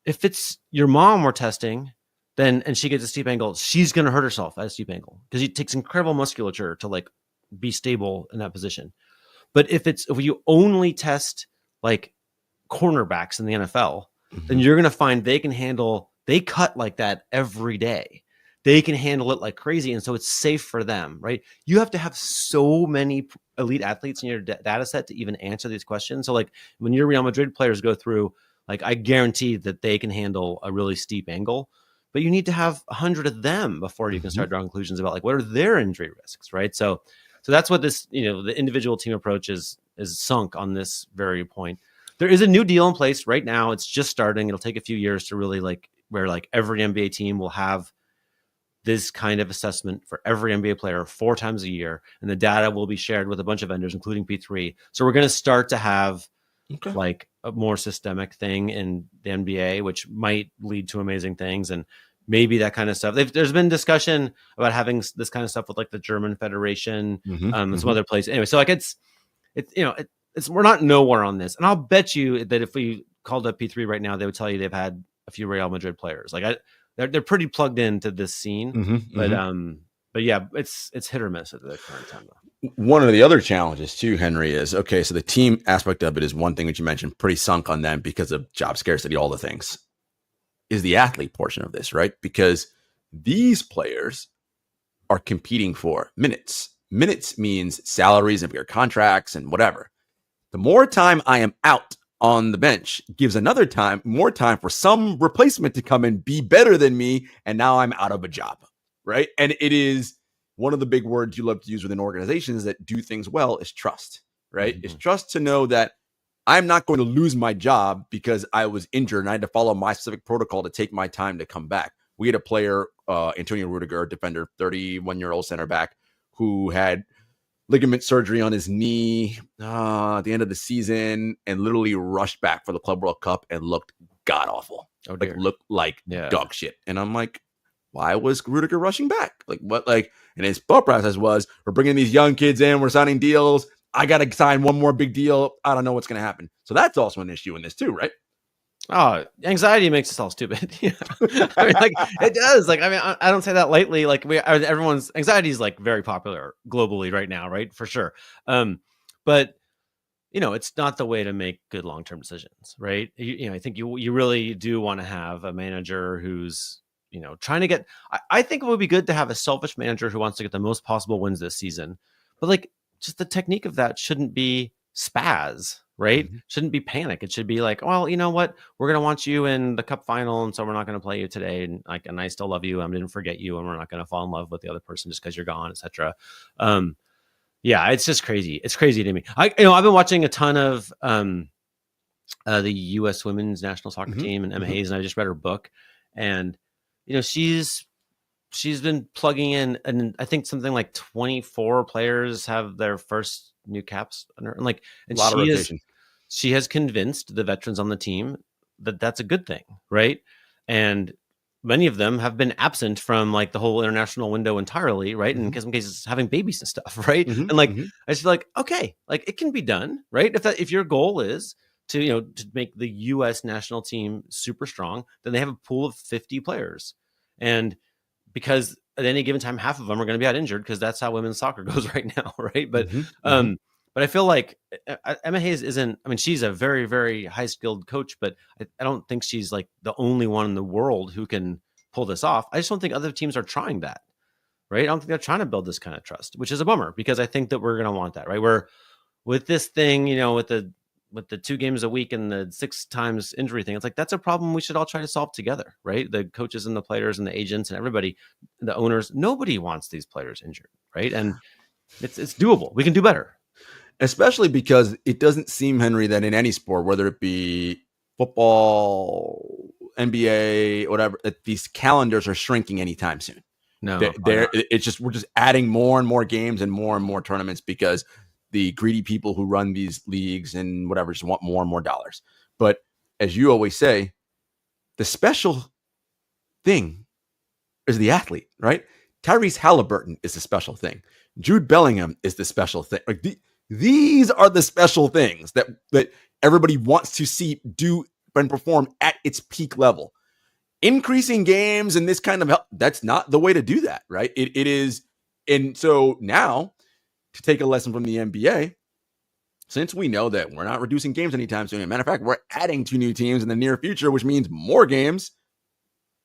if it's your mom we're testing, then and she gets a steep angle, she's going to hurt herself at a steep angle because it takes incredible musculature to like be stable in that position. But if you only test like cornerbacks in the NFL, then you're going to find they cut like that every day. They can handle it like crazy. And so it's safe for them, right? You have to have so many elite athletes in your data set to even answer these questions. So like when your Real Madrid players go through, like I guarantee that they can handle a really steep angle, but you need to have 100 of them before you can start drawing conclusions about like what are their injury risks, right? So that's what this, the individual team approach is sunk on this very point. There is a new deal in place right now. It's just starting. It'll take a few years to really where every NBA team will have this kind of assessment for every NBA player 4 times a year. And the data will be shared with a bunch of vendors, including P3. So we're going to start to have like a more systemic thing in the NBA, which might lead to amazing things. And maybe that kind of stuff. There's been discussion about having this kind of stuff with like the German Federation and some other place. Anyway, so like it's we're not nowhere on this. And I'll bet you that if we called up P3 right now, they would tell you they've had a few Real Madrid players. Like they're pretty plugged into this scene, but yeah, it's hit or miss at the current time. Though. One of the other challenges too, Henry, is okay. So the team aspect of it is one thing that you mentioned, pretty sunk on them because of job scarcity, all the things. Is the athlete portion of this, right? Because these players are competing for minutes. Minutes means salaries and bigger contracts and whatever. The more time I am out on the bench gives more time for some replacement to come and be better than me. And now I'm out of a job, right? And it is one of the big words you love to use within organizations that do things well is trust, right? It's trust to know that I'm not going to lose my job because I was injured and I had to follow my specific protocol to take my time to come back. We had a player, Antonio Rudiger, defender, 31-year-old center back, who had ligament surgery on his knee at the end of the season and literally rushed back for the Club World Cup and looked god awful. Looked like dog shit. And I'm like, why was Rudiger rushing back? Like what? And his thought process was, we're bringing these young kids in, we're signing deals. I got to sign one more big deal. I don't know what's going to happen. So that's also an issue in this too, right? Oh, anxiety makes us all stupid. I mean, like it does. Like, I mean, I don't say that lightly. Like everyone's anxiety is like very popular globally right now, right? For sure. But it's not the way to make good long-term decisions, right? I think you really do want to have a manager who's, trying to get. I think it would be good to have a selfish manager who wants to get the most possible wins this season, but like just the technique of that shouldn't be spaz. right? Shouldn't be panic. It should be like, well, you know what? We're going to want you in the cup final. And so we're not going to play you today. And I still love you. I didn't forget you. And we're not going to fall in love with the other person just because you're gone, etc. Yeah, it's just crazy. It's crazy to me. I've been watching a ton of the U.S. women's national soccer team and Emma Hayes, and I just read her book, and she's been plugging in, and I think something like 24 players have their first new caps on her, and a lot of rotation. She has convinced the veterans on the team that that's a good thing, right? And many of them have been absent from the whole international window entirely, right? And in some cases having babies and stuff, right? And I just feel like, okay, it can be done, right? If your goal is to make the U.S. national team super strong, then they have a pool of 50 players, and because at any given time half of them are going to be out injured, because that's how women's soccer goes right now, right? But but I feel like Emma Hayes isn't. I mean, she's a very, very high skilled coach, but I don't think she's the only one in the world who can pull this off. I just don't think other teams are trying that, right? I don't think they're trying to build this kind of trust, which is a bummer, because I think that we're going to want that, right? We're with this thing, with the 2 games a week and the 6 times injury thing. It's that's a problem we should all try to solve together, right? The coaches and the players and the agents and everybody, the owners, nobody wants these players injured, right? And it's doable. We can do better. Especially because it doesn't seem, Henry, that in any sport, whether it be football, NBA, whatever, that these calendars are shrinking anytime soon. No, it's just, we're just adding more and more games and more tournaments, because the greedy people who run these leagues and whatever just want more and more dollars. But as you always say, the special thing is the athlete, right? Tyrese Halliburton is the special thing. Jude Bellingham is the special thing. These are the special things that everybody wants to see do and perform at its peak level. Increasing games and this kind of help, that's not the way to do that, right? It is. And so now, to take a lesson from the NBA, since we know that we're not reducing games anytime soon, as a matter of fact, we're adding 2 new teams in the near future, which means more games.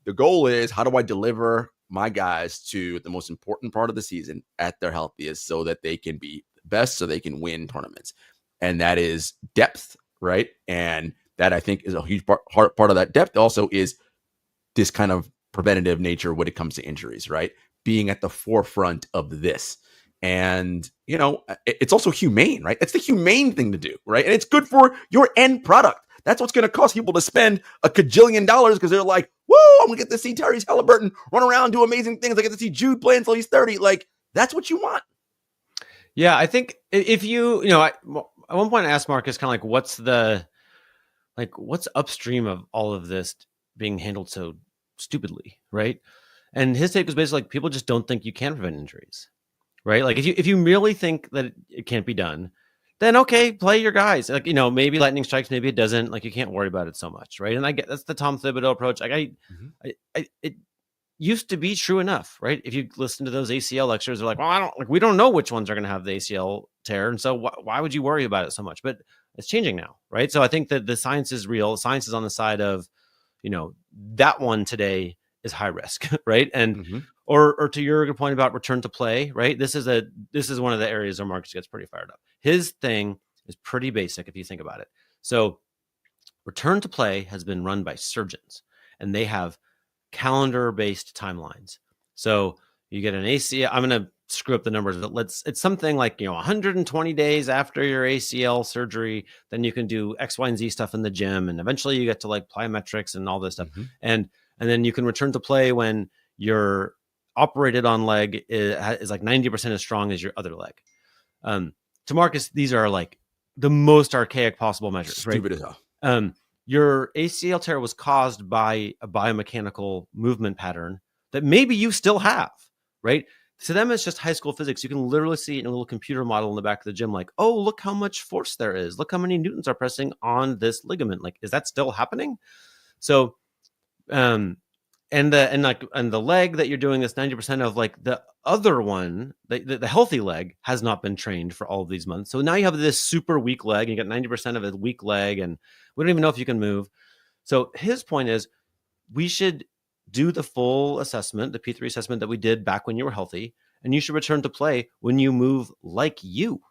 The goal is, how do I deliver my guys to the most important part of the season at their healthiest, so that they can be best, so they can win tournaments? And that is depth, right? And that, I think, is a huge part of that depth also is this kind of preventative nature when it comes to injuries, right? Being at the forefront of this. And, it's also humane, right? It's the humane thing to do, right? And it's good for your end product. That's what's going to cost people to spend $1 gajillion, because they're like, woo, I'm going to get to see Tyrese Halliburton run around, do amazing things. I get to see Jude play until he's 30. That's what you want. Yeah, I think if at one point I asked Marcus kind of what's upstream of all of this being handled so stupidly, right? And his take was basically people just don't think you can prevent injuries, right? If you really think that it can't be done, then okay, play your guys. Maybe lightning strikes, maybe it doesn't. You can't worry about it so much, right? And I get that's the Tom Thibodeau approach. It used to be true enough, right? If you listen to those ACL lectures, they're like, well, we don't know which ones are going to have the ACL tear, and so why would you worry about it so much? But it's changing now, right? So I think that the science is real. Science is on the side of, that one today is high risk, right? And or to your point about return to play, right? This is one of the areas where Marcus gets pretty fired up. His thing is pretty basic if you think about it. So return to play has been run by surgeons, and they have calendar-based timelines. So you get an ACL. I'm going to screw up the numbers, but it's something like 120 days after your ACL surgery, then you can do X, Y, and Z stuff in the gym, and eventually you get to plyometrics and all this stuff, and then you can return to play when your operated on leg is 90% as strong as your other leg. To Marcus, these are the most archaic possible measures. Stupid right? as hell. Your ACL tear was caused by a biomechanical movement pattern that maybe you still have, right? To them, it's just high school physics. You can literally see it in a little computer model in the back of the gym, oh, look how much force there is. Look how many newtons are pressing on this ligament. Is that still happening? So, and the leg that you're doing this 90% of, the other one, the healthy leg has not been trained for all of these months. So now you have this super weak leg, and you got 90% of a weak leg, and we don't even know if you can move. So his point is, we should do the full assessment, the P3 assessment that we did back when you were healthy, and you should return to play when you move like you,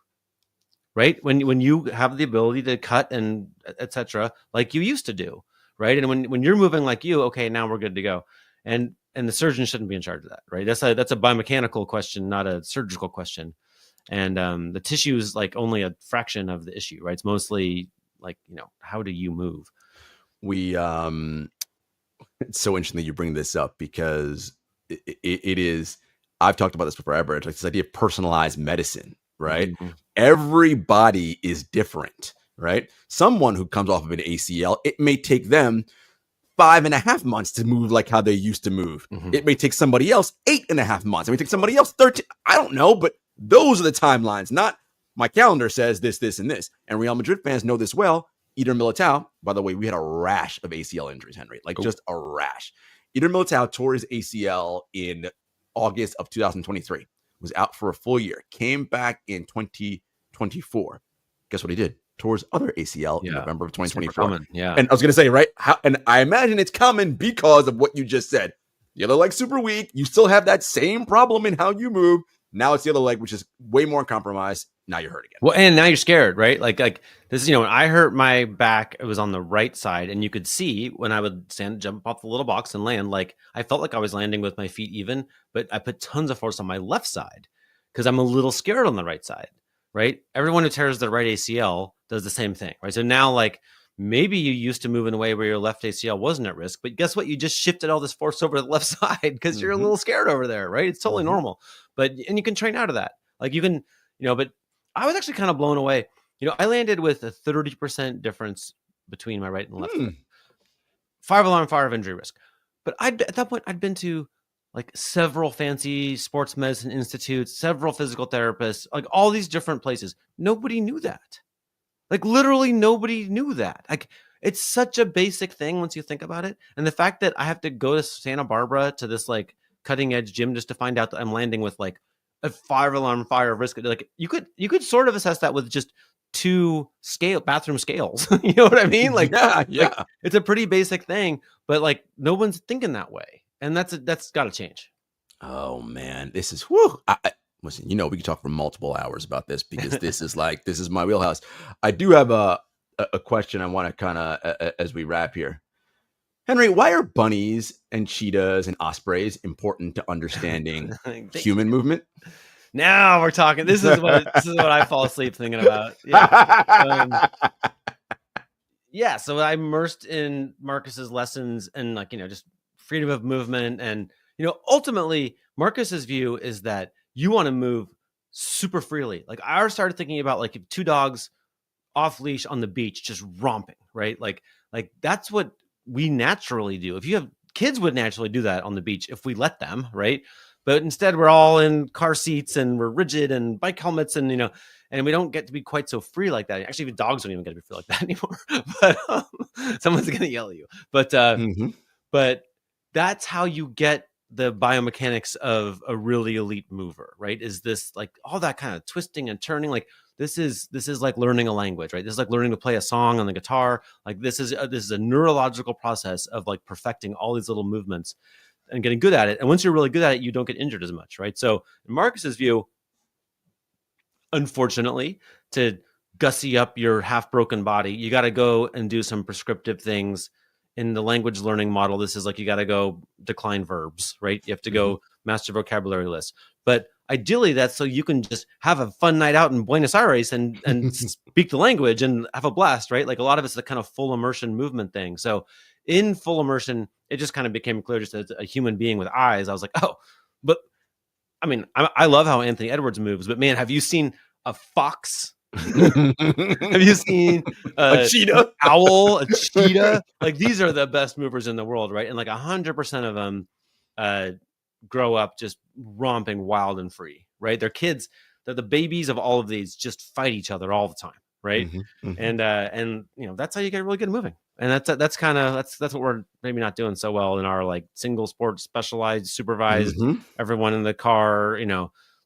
right? When you have the ability to cut and etc. like you used to do, right? And when you're moving like you, okay, now we're good to go. And the surgeon shouldn't be in charge of that, right? That's a biomechanical question, not a surgical question. And the tissue is like only a fraction of the issue, right? It's mostly like, how do you move? We it's so interesting that you bring this up because it is, I've talked about this before, it's like this idea of personalized medicine, right? Mm-hmm. Everybody is different, right? Someone who comes off of an ACL, it may take them 5.5 months to move like how they used to move. Mm-hmm. It may take somebody else 8.5 months. It may take somebody else 13. I don't know, but those are the timelines. Not my calendar says this, this, and this. And Real Madrid fans know this well. Eder Militao, by the way, we had a rash of ACL injuries, Henry, like just a rash. Eder Militao tore his ACL in August of 2023, was out for a full year, came back in 2024. Guess what he did? Tore his other ACL in November of 2024. Yeah. And I was going to say, right? And I imagine it's coming because of what you just said. The other leg's super weak. You still have that same problem in how you move. Now it's the other leg, which is way more compromised. Now you're hurt again. Well, and now you're scared, right? Like this is, when I hurt my back, it was on the right side, and you could see when I would jump off the little box and land, like I felt like I was landing with my feet even, but I put tons of force on my left side because I'm a little scared on the right side, right? Everyone who tears their right ACL does the same thing, right? So now, like, maybe you used to move in a way where your left ACL wasn't at risk, but guess what? You just shifted all this force over to the left side because you're a little scared over there, right? It's totally normal. And you can train out of that. Like you can, but I was actually kind of blown away. I landed with a 30% difference between my right and left. 5-alarm fire of injury risk. But at that point, I'd been to like several fancy sports medicine institutes, several physical therapists, like all these different places. Nobody knew that. Like literally nobody knew that. Like it's such a basic thing once you think about it. And the fact that I have to go to Santa Barbara to this like cutting edge gym just to find out that I'm landing with like a 5-alarm fire of risk. Like you could sort of assess that with just 2 bathroom scales. You know what I mean? Like, yeah. Like, it's a pretty basic thing, but like no one's thinking that way. And that's got to change. Oh man, this is, listen, we can talk for multiple hours about this because this is my wheelhouse. I do have a question I want to kind of, as we wrap here. Henry, why are bunnies and cheetahs and ospreys important to understanding human movement? Now we're talking. This is what I fall asleep thinking about. Yeah. Yeah. So I immersed in Marcus's lessons and just freedom of movement. And, ultimately Marcus's view is that you want to move super freely. Like I started thinking about like 2 dogs off leash on the beach, just romping, right? Like that's what we naturally do. If you have kids would naturally do that on the beach if we let them, right? But instead we're all in car seats and we're rigid and bike helmets and, and we don't get to be quite so free like that. Actually, the dogs don't even get to be free like that anymore. But someone's going to yell at you. But but that's how you get the biomechanics of a really elite mover, right? Is this like all that kind of twisting and turning? Like this is like learning a language, right? This is like learning to play a song on the guitar. Like this is a neurological process of like perfecting all these little movements and getting good at it. And once you're really good at it, you don't get injured as much, right? So in Marcus's view, unfortunately, to gussy up your half broken body, you got to go and do some prescriptive things. In the language learning model, this is like you got to go decline verbs, right? You have to go master vocabulary lists. But ideally, that's so you can just have a fun night out in Buenos Aires and speak the language and have a blast, right? Like a lot of it's the kind of full immersion movement thing. So in full immersion, it just kind of became clear just as a human being with eyes. I was like, oh, but I mean, I love how Anthony Edwards moves, but man, have you seen a fox? Have you seen a cheetah, owl, a cheetah? Like these are the best movers in the world, right? And like 100% of them grow up just romping wild and free, right? They're kids. They're the babies of all of these. Just fight each other all the time, right? And that's how you get really good at moving. And that's what we're maybe not doing so well in our like single sport, specialized, supervised, everyone in the car,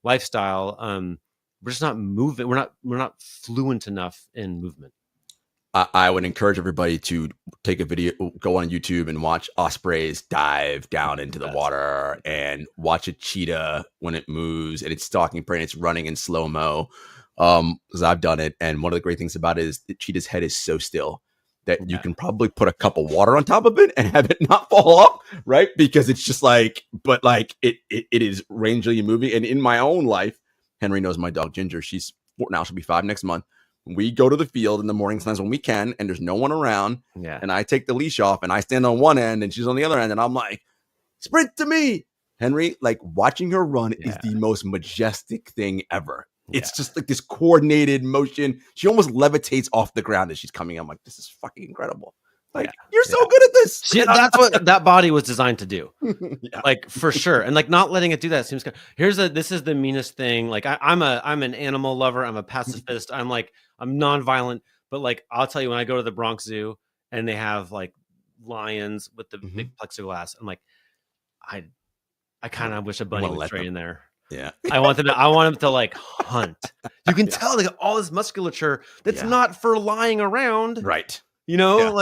lifestyle. We're just not moving. We're not fluent enough in movement. I would encourage everybody to take a video, go on YouTube and watch ospreys dive down into the water and watch a cheetah when it moves and it's stalking prey and it's running in slow-mo. Because I've done it. And one of the great things about it is the cheetah's head is so still that you can probably put a cup of water on top of it and have it not fall off, right? Because it's just like, but like it is rangy moving. And in my own life, Henry knows my dog Ginger. She's 4 now, she'll be 5 next month. We go to the field in the morning sometimes when we can, and there's no one around. Yeah. And I take the leash off and I stand on one end and she's on the other end. And I'm like, sprint to me. Henry, like watching her run is the most majestic thing ever. It's just like this coordinated motion. She almost levitates off the ground as she's coming. I'm like, this is fucking incredible. Like, you're so good at this. That's what that body was designed to do. Like, for sure. And like not letting it do that seems kind of, this is the meanest thing. Like I'm an animal lover. I'm a pacifist. I'm nonviolent, but like, I'll tell you, when I go to the Bronx Zoo and they have like lions with the big plexiglass, I'm like, I kind of wish a bunny would train in there. Yeah. I want them to like hunt. You can tell they got all this musculature that's not for lying around. Right. You know,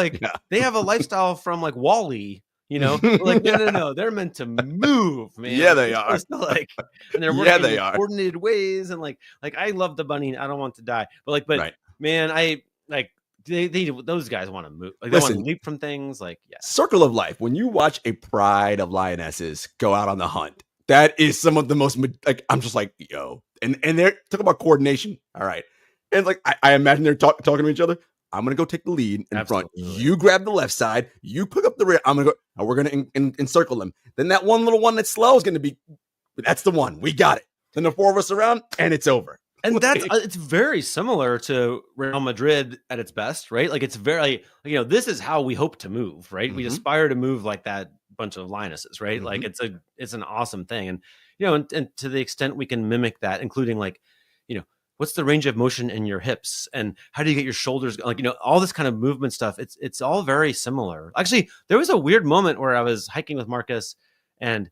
they have a lifestyle from like Wall-E, you know, like, no, they're meant to move, man. Yeah, they are. Like, and they're working in coordinated ways. And like, I love the bunny. I don't want to die, but man, I like, they those guys want to move. Like, they want to leap from things. Like, Circle of life. When you watch a pride of lionesses go out on the hunt, that is some of the most, like, I'm just like, yo, and they're talking about coordination. All right. And like, I imagine they're talking to each other. I'm going to go take the lead in front. You grab the left side. You pick up the rear. I'm going to go. And we're going to encircle them. Then that one little one that's slow is going to be, that's the one. We got it. Then the 4 of us around and it's over. And it's very similar to Real Madrid at its best, right? Like, it's very, this is how we hope to move, right? We aspire to move like that bunch of lionesses, right? Like, it's an awesome thing. And, and to the extent we can mimic that, including like, what's the range of motion in your hips and how do you get your shoulders, like, all this kind of movement stuff. It's all very similar. Actually, there was a weird moment where I was hiking with Marcus and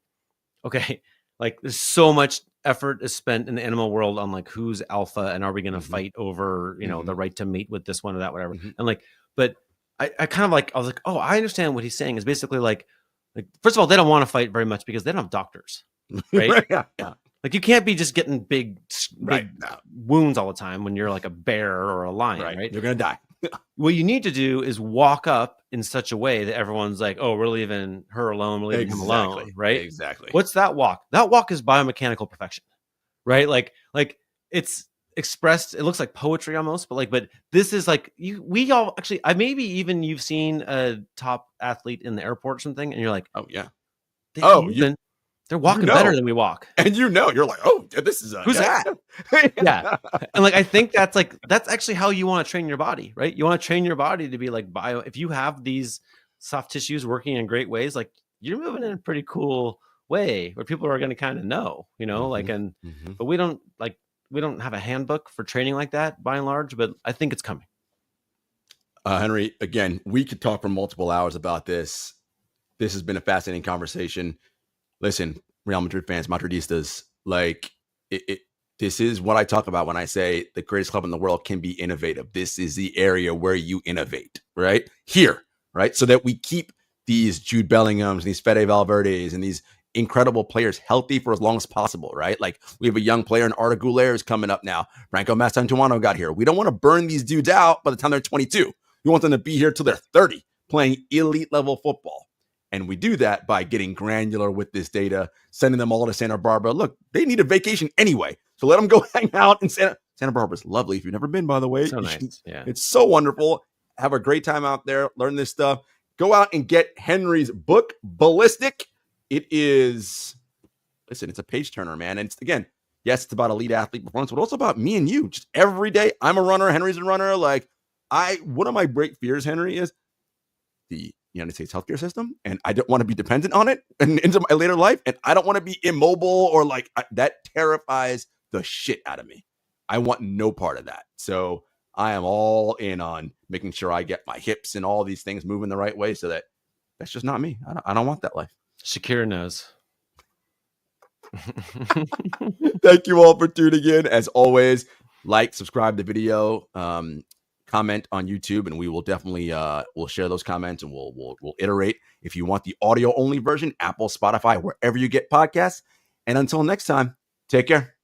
like, there's so much effort is spent in the animal world on like, who's alpha and are we going to fight over, the right to mate with this one or that, whatever. And like, but I kind of like, I was like, oh, I understand what he's saying is basically like, first of all, they don't want to fight very much because they don't have doctors, right? Yeah. Like, you can't be just getting big wounds all the time when you're like a bear or a lion, right? You're going to die. What you need to do is walk up in such a way that everyone's like, oh, we're leaving her alone. We're leaving him alone, right? Exactly. What's that walk? That walk is biomechanical perfection, right? Like it's expressed. It looks like poetry almost, but this is like, we all actually, maybe even you've seen a top athlete in the airport or something, and you're like, oh yeah. They're walking better than we walk. And you're like, oh, this is who's that? Yeah. And like, I think that's actually how you want to train your body, right? You want to train your body to be like if you have these soft tissues working in great ways, like, you're moving in a pretty cool way where people are going to kind of know, but we don't have a handbook for training like that by and large, but I think it's coming. Henry, again, we could talk for multiple hours about this. This has been a fascinating conversation. Listen, Real Madrid fans, Madridistas, like this is what I talk about when I say the greatest club in the world can be innovative. This is the area where you innovate, right? Here, right? So that we keep these Jude Bellinghams, these Fede Valverdes, and these incredible players healthy for as long as possible, right? Like, we have a young player in Arda Güler is coming up now. Franco Mastantuono got here. We don't want to burn these dudes out by the time they're 22. We want them to be here till they're 30, playing elite level football. And we do that by getting granular with this data, sending them all to Santa Barbara. Look, they need a vacation anyway. So let them go hang out in Santa Barbara's lovely. If you've never been, by the way, so nice. Yeah. It's so wonderful. Have a great time out there. Learn this stuff. Go out and get Henry's book, Ballistic. It is, listen, it's a page turner, man. And it's, again, yes, it's about elite athlete performance, but also about me and you. Just every day, I'm a runner. Henry's a runner. Like, one of my great fears, Henry, is the United States healthcare system, and I don't want to be dependent on it and into my later life, and I don't want to be immobile or like that terrifies the shit out of me. I want no part of that. So I am all in on making sure I get my hips and all these things moving the right way, so that's just not me. I don't want that life. Shakira knows. Thank you all for tuning in. As always, like, subscribe to the video, comment on YouTube, and we will definitely we'll share those comments, and we'll iterate. If you want the audio only version, Apple, Spotify, wherever you get podcasts. And until next time, take care.